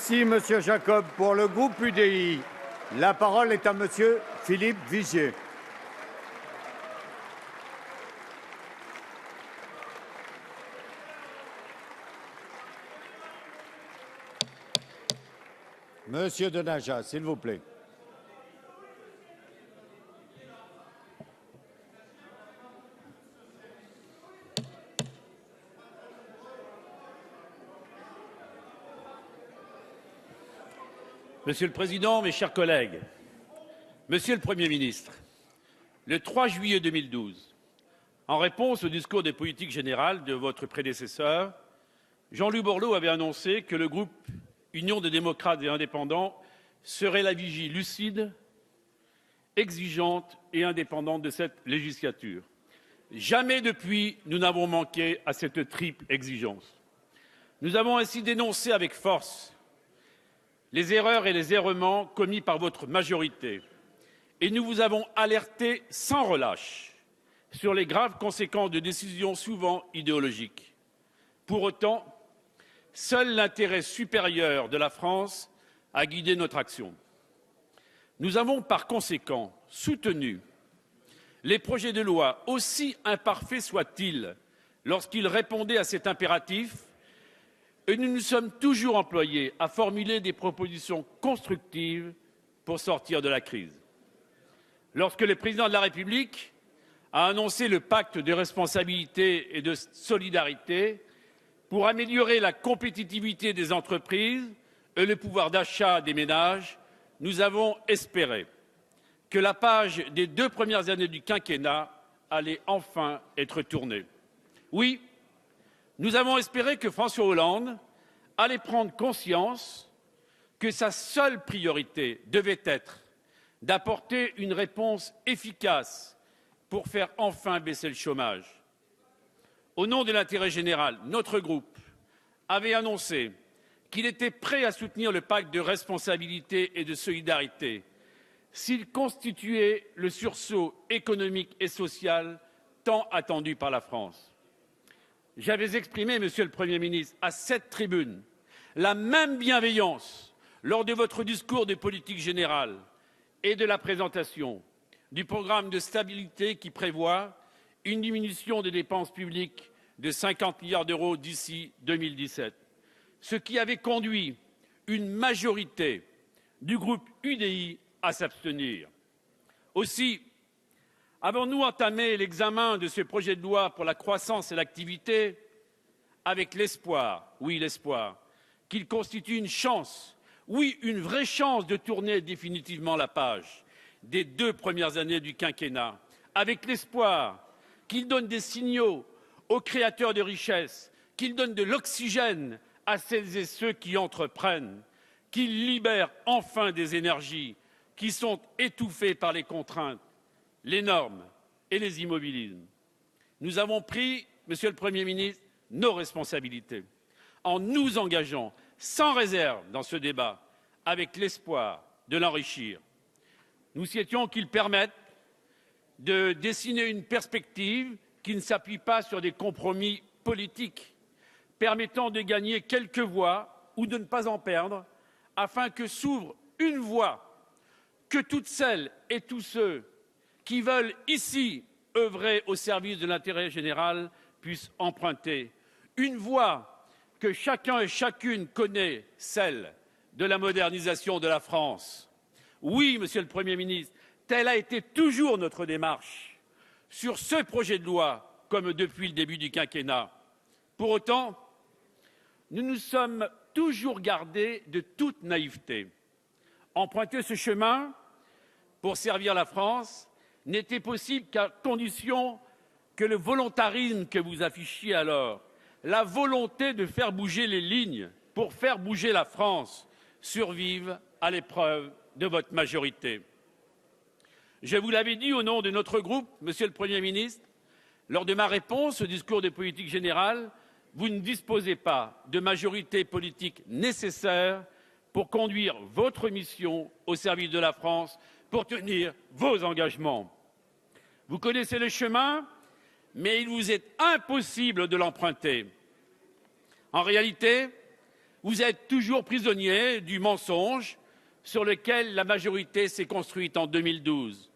Merci, Monsieur Jacob. Pour le groupe UDI, la parole est à Monsieur Philippe Vigier. Monsieur Denaja, s'il vous plaît. Monsieur le Président, mes chers collègues, Monsieur le Premier ministre, le 3 juillet 2012, en réponse au discours de politique générale de votre prédécesseur, Jean-Louis Borloo avait annoncé que le groupe Union des démocrates et indépendants serait la vigie lucide, exigeante et indépendante de cette législature. Jamais depuis, nous n'avons manqué à cette triple exigence. Nous avons ainsi dénoncé avec force les erreurs et les errements commis par votre majorité et nous vous avons alerté sans relâche sur les graves conséquences de décisions souvent idéologiques. Pour autant, seul l'intérêt supérieur de la France a guidé notre action. Nous avons par conséquent soutenu les projets de loi, aussi imparfaits soient-ils, lorsqu'ils répondaient à cet impératif, et nous nous sommes toujours employés à formuler des propositions constructives pour sortir de la crise. Lorsque le président de la République a annoncé le pacte de responsabilité et de solidarité pour améliorer la compétitivité des entreprises et le pouvoir d'achat des ménages, nous avons espéré que la page des 2 premières années du quinquennat allait enfin être tournée. Oui, nous avons espéré que François Hollande allait prendre conscience que sa seule priorité devait être d'apporter une réponse efficace pour faire enfin baisser le chômage. Au nom de l'intérêt général, notre groupe avait annoncé qu'il était prêt à soutenir le pacte de responsabilité et de solidarité s'il constituait le sursaut économique et social tant attendu par la France. J'avais exprimé, Monsieur le Premier ministre, à cette tribune, la même bienveillance lors de votre discours de politique générale et de la présentation du programme de stabilité qui prévoit une diminution des dépenses publiques de 50 milliards d'euros d'ici 2017, ce qui avait conduit une majorité du groupe UDI à s'abstenir. Aussi, avons-nous entamé l'examen de ce projet de loi pour la croissance et l'activité avec l'espoir, oui l'espoir, qu'il constitue une chance, oui une vraie chance de tourner définitivement la page des 2 premières années du quinquennat, avec l'espoir qu'il donne des signaux aux créateurs de richesses, qu'il donne de l'oxygène à celles et ceux qui entreprennent, qu'il libère enfin des énergies qui sont étouffées par les contraintes, les normes et les immobilismes. Nous avons pris, Monsieur le Premier ministre, nos responsabilités en nous engageant sans réserve dans ce débat avec l'espoir de l'enrichir. Nous souhaitions qu'il permette de dessiner une perspective qui ne s'appuie pas sur des compromis politiques, permettant de gagner quelques voix ou de ne pas en perdre, afin que s'ouvre une voie que toutes celles et tous ceux qui veulent ici œuvrer au service de l'intérêt général puissent emprunter. Une voie que chacun et chacune connaît, celle de la modernisation de la France. Oui, Monsieur le Premier ministre, telle a été toujours notre démarche sur ce projet de loi, comme depuis le début du quinquennat. Pour autant, nous nous sommes toujours gardés de toute naïveté. Emprunter ce chemin pour servir la France n'était possible qu'à condition que le volontarisme que vous affichiez alors, la volonté de faire bouger les lignes pour faire bouger la France, survive à l'épreuve de votre majorité. Je vous l'avais dit au nom de notre groupe, Monsieur le Premier ministre, lors de ma réponse au discours de politique générale, vous ne disposez pas de majorité politique nécessaire pour conduire votre mission au service de la France, pour tenir vos engagements. Vous connaissez le chemin, mais il vous est impossible de l'emprunter. En réalité, Vous êtes toujours prisonnier du mensonge sur lequel la majorité s'est construite en 2012.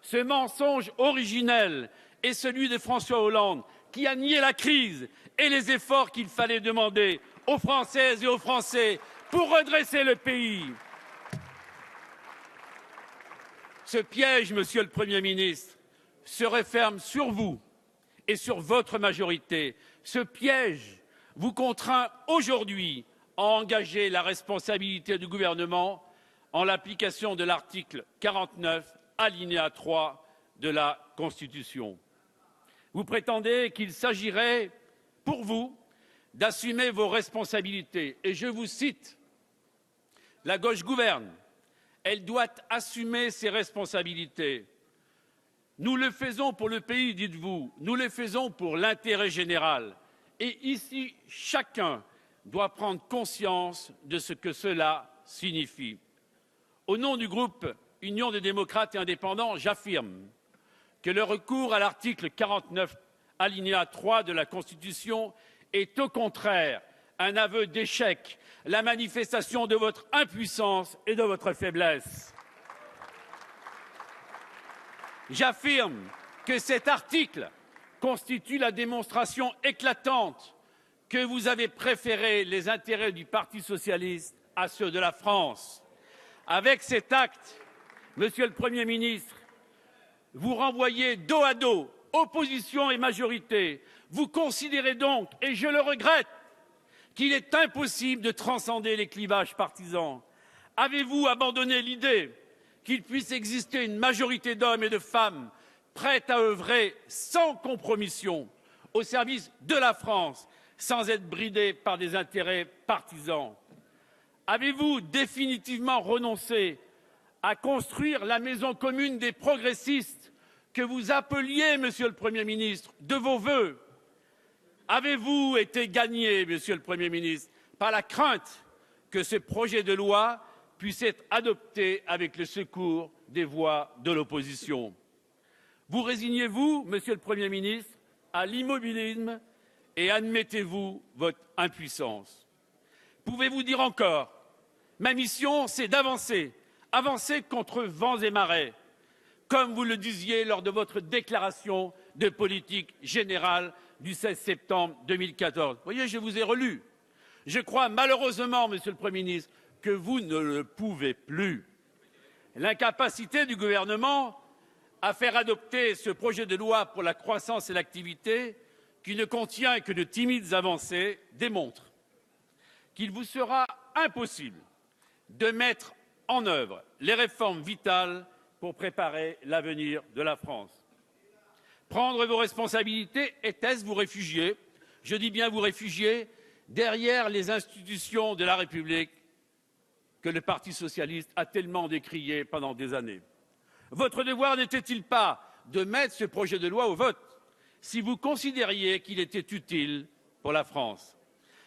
Ce mensonge originel est celui de François Hollande, qui a nié la crise et les efforts qu'il fallait demander aux Françaises et aux Français pour redresser le pays. Ce piège, Monsieur le Premier ministre, se referme sur vous et sur votre majorité. Ce piège vous contraint aujourd'hui à engager la responsabilité du gouvernement en l'application de l'article 49, alinéa 3 de la Constitution. Vous prétendez qu'il s'agirait, pour vous, d'assumer vos responsabilités. Et je vous cite, « La gauche gouverne, elle doit assumer ses responsabilités. Nous le faisons pour le pays, dites-vous, nous le faisons pour l'intérêt général. Et ici, chacun doit prendre conscience de ce que cela signifie. Au nom du groupe Union des démocrates et indépendants, j'affirme que le recours à l'article 49, alinéa 3 de la Constitution est au contraire un aveu d'échec, la manifestation de votre impuissance et de votre faiblesse. J'affirme que cet article constitue la démonstration éclatante que vous avez préféré les intérêts du Parti socialiste à ceux de la France. Avec cet acte, Monsieur le Premier ministre, vous renvoyez dos à dos opposition et majorité. Vous considérez donc, et je le regrette, qu'il est impossible de transcender les clivages partisans. Avez-vous abandonné l'idée qu'il puisse exister une majorité d'hommes et de femmes prêtes à œuvrer sans compromission au service de la France, sans être bridés par des intérêts partisans? Avez-vous définitivement renoncé à construire la maison commune des progressistes que vous appeliez, Monsieur le Premier ministre, de vos vœux? Avez-vous été gagné, Monsieur le Premier ministre, par la crainte que ce projet de loi puisse être adopté avec le secours des voix de l'opposition? Vous résignez-vous, Monsieur le Premier ministre, à l'immobilisme et admettez-vous votre impuissance? Pouvez-vous dire encore, ma mission, c'est d'avancer, avancer contre vents et marées, comme vous le disiez lors de votre déclaration de politique générale du 16 septembre 2014. Vous voyez, je vous ai relu. Je crois malheureusement, Monsieur le Premier ministre, que vous ne le pouvez plus. L'incapacité du gouvernement à faire adopter ce projet de loi pour la croissance et l'activité, qui ne contient que de timides avancées, démontre qu'il vous sera impossible de mettre en œuvre les réformes vitales pour préparer l'avenir de la France. Prendre vos responsabilités, était-ce vous réfugier, je dis bien vous réfugier, derrière les institutions de la République que le Parti socialiste a tellement décriées pendant des années? Votre devoir n'était-il pas de mettre ce projet de loi au vote si vous considériez qu'il était utile pour la France?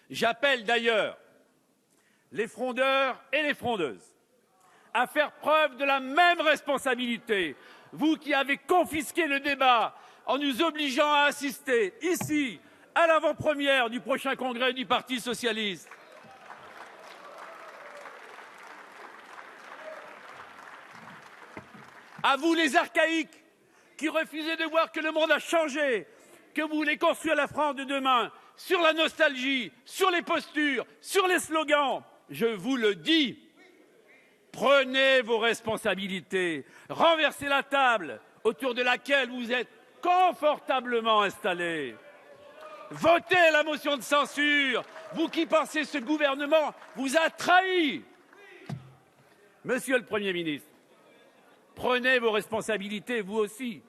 J'appelle d'ailleurs les frondeurs et les frondeuses à faire preuve de la même responsabilité, vous qui avez confisqué le débat en nous obligeant à assister ici à l'avant-première du prochain congrès du Parti socialiste. À vous les archaïques qui refusez de voir que le monde a changé, que vous voulez construire la France de demain sur la nostalgie, sur les postures, sur les slogans, je vous le dis, prenez vos responsabilités, renversez la table autour de laquelle vous êtes confortablement installés. Votez la motion de censure, vous qui pensez que ce gouvernement vous a trahi. Monsieur le Premier ministre, prenez vos responsabilités, vous aussi.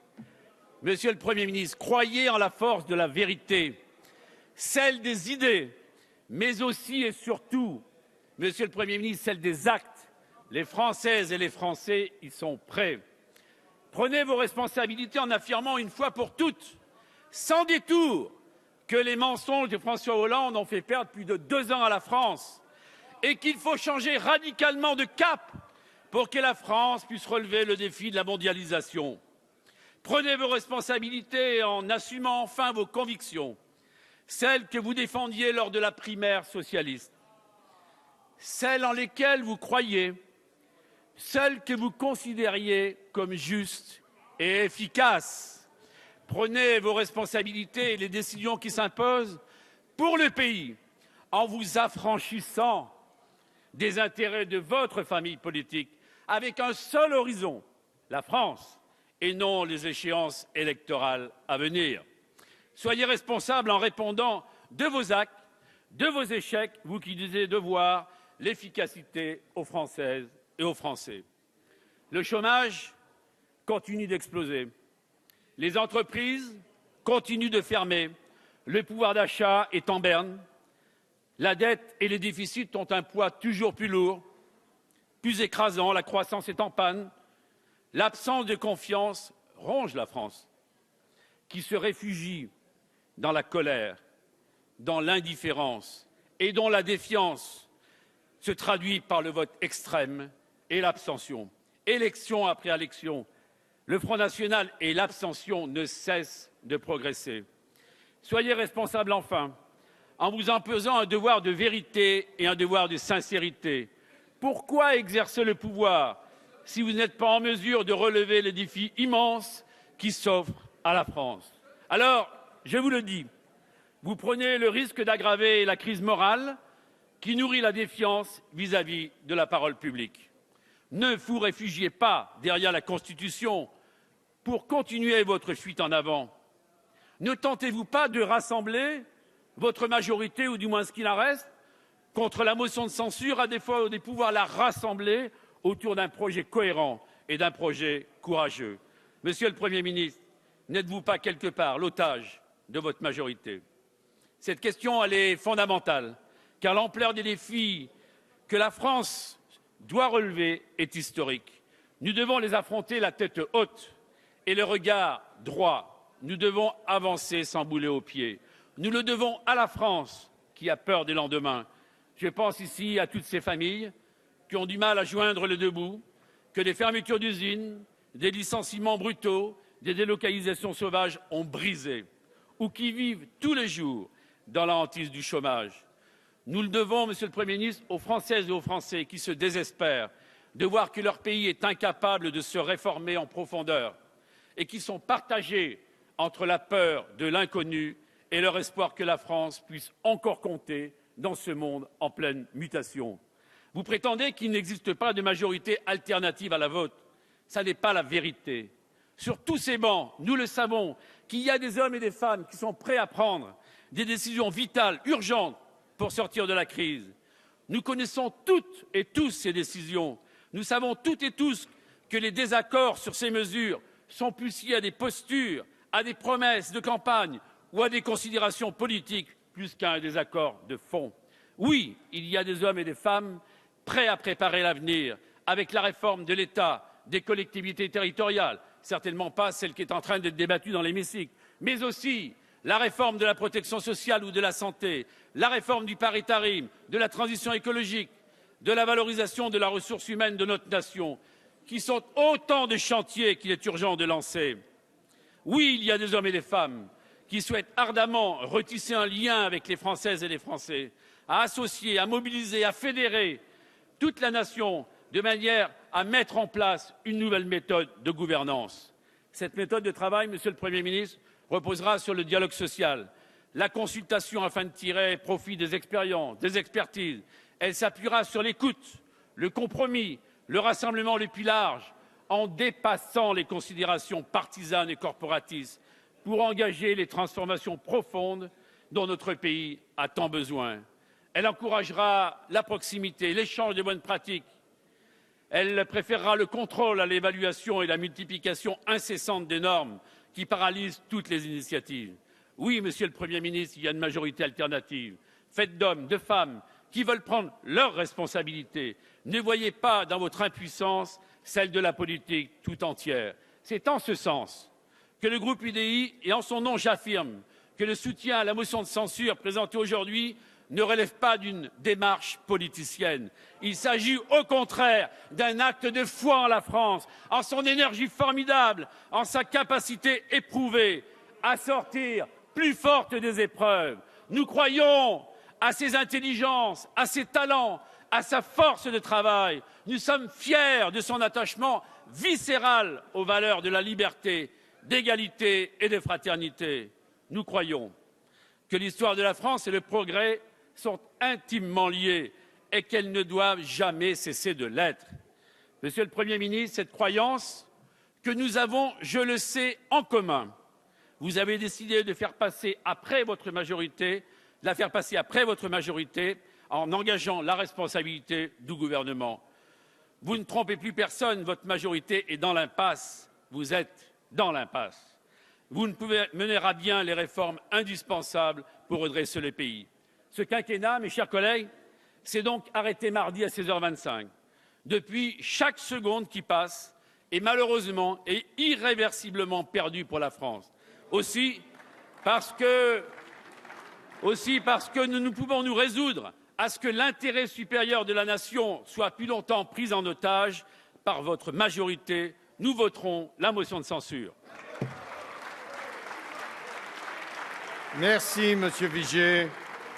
Monsieur le Premier ministre, croyez en la force de la vérité, celle des idées, mais aussi et surtout, Monsieur le Premier ministre, celle des actes. Les Françaises et les Français y sont prêts. Prenez vos responsabilités en affirmant une fois pour toutes, sans détour, que les mensonges de François Hollande ont fait perdre plus de 2 ans à la France et qu'il faut changer radicalement de cap pour que la France puisse relever le défi de la mondialisation. Prenez vos responsabilités en assumant enfin vos convictions, celles que vous défendiez lors de la primaire socialiste. celles en lesquelles vous croyez, celles que vous considériez comme justes et efficaces. Prenez vos responsabilités et les décisions qui s'imposent pour le pays en vous affranchissant des intérêts de votre famille politique avec un seul horizon, la France, et non les échéances électorales à venir. Soyez responsables en répondant de vos actes, de vos échecs, vous qui disiez devoir l'efficacité aux Françaises et aux Français. Le chômage continue d'exploser. Les entreprises continuent de fermer. Le pouvoir d'achat est en berne. La dette et les déficits ont un poids toujours plus lourd, plus écrasant. La croissance est en panne. L'absence de confiance ronge la France, qui se réfugie dans la colère, dans l'indifférence et dont la défiance se traduit par le vote extrême et l'abstention. Élection après élection, le Front national et l'abstention ne cessent de progresser. Soyez responsables enfin, en vous imposant un devoir de vérité et un devoir de sincérité. Pourquoi exercer le pouvoir si vous n'êtes pas en mesure de relever les défis immenses qui s'offrent à la France? Alors, je vous le dis, vous prenez le risque d'aggraver la crise morale qui nourrit la défiance vis-à-vis de la parole publique. Ne vous réfugiez pas derrière la Constitution pour continuer votre fuite en avant. Ne tentez-vous pas de rassembler votre majorité, ou du moins ce qu'il en reste, contre la motion de censure, à défaut de pouvoir la rassembler autour d'un projet cohérent et d'un projet courageux. Monsieur le Premier ministre, n'êtes-vous pas quelque part l'otage de votre majorité? Cette question, elle est fondamentale, car l'ampleur des défis que la France doit relever est historique. Nous devons les affronter la tête haute et le regard droit. Nous devons avancer sans bouler aux pieds. Nous le devons à la France qui a peur des lendemains. Je pense ici à toutes ces familles qui ont du mal à joindre le debout, que des fermetures d'usines, des licenciements brutaux, des délocalisations sauvages ont brisé, ou qui vivent tous les jours dans la hantise du chômage. Nous le devons, Monsieur le Premier ministre, aux Françaises et aux Français qui se désespèrent de voir que leur pays est incapable de se réformer en profondeur et qui sont partagés entre la peur de l'inconnu et leur espoir que la France puisse encore compter dans ce monde en pleine mutation. Vous prétendez qu'il n'existe pas de majorité alternative à la vôtre. Ça n'est pas la vérité. Sur tous ces bancs, nous le savons, qu'il y a des hommes et des femmes qui sont prêts à prendre des décisions vitales, urgentes, pour sortir de la crise. Nous connaissons toutes et tous ces décisions. Nous savons toutes et tous que les désaccords sur ces mesures sont plus liés à des postures, à des promesses de campagne ou à des considérations politiques plus qu'à un désaccord de fond. Oui, il y a des hommes et des femmes prêts à préparer l'avenir avec la réforme de l'État, des collectivités territoriales, certainement pas celle qui est en train d'être débattue dans l'hémicycle, mais aussi la réforme de la protection sociale ou de la santé, la réforme du paritarisme, de la transition écologique, de la valorisation de la ressource humaine de notre nation, qui sont autant de chantiers qu'il est urgent de lancer. Oui, il y a des hommes et des femmes qui souhaitent ardemment retisser un lien avec les Françaises et les Français, à associer, à mobiliser, à fédérer toute la nation de manière à mettre en place une nouvelle méthode de gouvernance. Cette méthode de travail, Monsieur le Premier ministre, reposera sur le dialogue social, la consultation afin de tirer profit des expériences, des expertises. Elle s'appuiera sur l'écoute, le compromis, le rassemblement le plus large, en dépassant les considérations partisanes et corporatistes, pour engager les transformations profondes dont notre pays a tant besoin. Elle encouragera la proximité, l'échange de bonnes pratiques. Elle préférera le contrôle à l'évaluation et la multiplication incessante des normes qui paralysent toutes les initiatives. Oui, Monsieur le Premier ministre, il y a une majorité alternative, faite d'hommes, de femmes, qui veulent prendre leurs responsabilités. Ne voyez pas dans votre impuissance celle de la politique tout entière. C'est en ce sens que le groupe UDI, et en son nom j'affirme, que le soutien à la motion de censure présentée aujourd'hui ne relève pas d'une démarche politicienne. Il s'agit au contraire d'un acte de foi en la France, en son énergie formidable, en sa capacité éprouvée à sortir plus forte des épreuves. Nous croyons à ses intelligences, à ses talents, à sa force de travail. Nous sommes fiers de son attachement viscéral aux valeurs de la liberté, d'égalité et de fraternité. Nous croyons que l'histoire de la France et le progrès sont intimement liés et qu'elles ne doivent jamais cesser de l'être. Monsieur le Premier ministre, cette croyance que nous avons, je le sais, en commun, vous avez décidé de faire passer après votre majorité, en engageant la responsabilité du gouvernement. Vous ne trompez plus personne, votre majorité est dans l'impasse. Vous êtes dans l'impasse. Vous ne pouvez mener à bien les réformes indispensables pour redresser le pays. Ce quinquennat, mes chers collègues, s'est donc arrêté mardi à 16h25. Depuis, chaque seconde qui passe est malheureusement et irréversiblement perdue pour la France. Aussi parce que nous ne pouvons nous résoudre à ce que l'intérêt supérieur de la nation soit plus longtemps pris en otage par votre majorité, nous voterons la motion de censure. Merci, Monsieur Vigier.